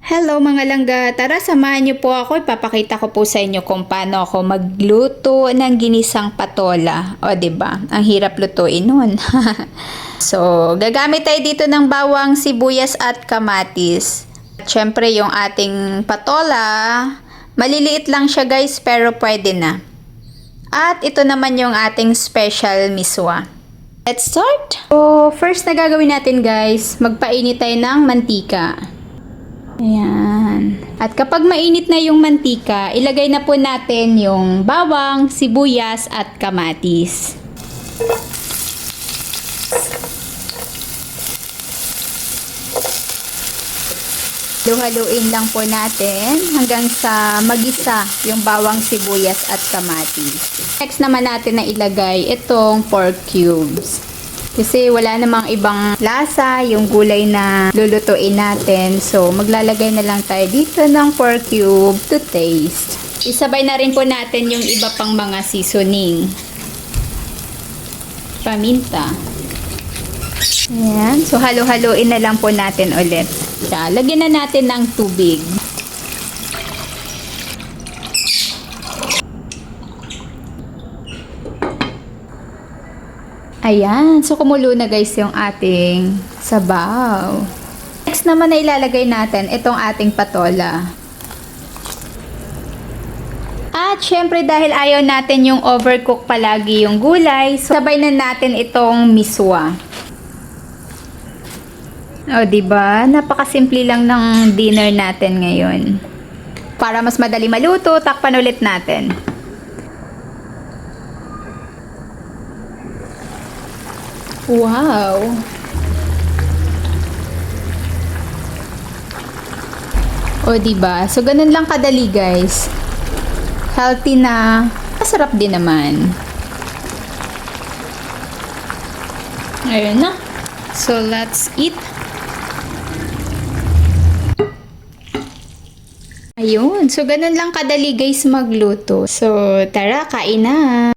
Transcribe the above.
Hello mga langga, tara samahan niyo po ako, ipapakita ko po sa inyo kung paano ako magluto ng ginisang patola. O, 'di ba? Ang hirap lutuin nun. So, gagamit tayo dito ng bawang, sibuyas at kamatis. Siyempre, yung ating patola, maliliit lang siya guys, pero pwede na. At ito naman yung ating special miswa. Let's start! So, first na gagawin natin guys, magpainit tayo ng mantika. Ayan. At kapag mainit na yung mantika, ilagay na po natin yung bawang, sibuyas at kamatis. Haluin lang po natin hanggang sa magisa yung bawang, sibuyas at kamatis. Next naman natin na ilagay itong pork cubes. Kasi wala namang ibang lasa yung gulay na lulutuin natin. So, maglalagay na lang tayo dito ng pork cube to taste. Isabay na rin po natin yung iba pang mga seasoning. Paminta. Ayan. So, halo-haloin na lang po natin ulit. Lagyan na natin ng tubig. Ayan. So, kumulo na guys yung ating sabaw. Next naman na ilalagay natin itong ating patola. At syempre dahil ayaw natin yung overcook palagi yung gulay, so sabay na natin itong miswa. O, diba? Napakasimple lang ng dinner natin ngayon. Para mas madali maluto, takpan ulit natin. Wow! O, diba? So, ganun lang kadali, guys. Healthy na. Masarap din naman. Ayun na. So, let's eat. Ayun. So, ganun lang kadali, guys, magluto. So, tara, kain na.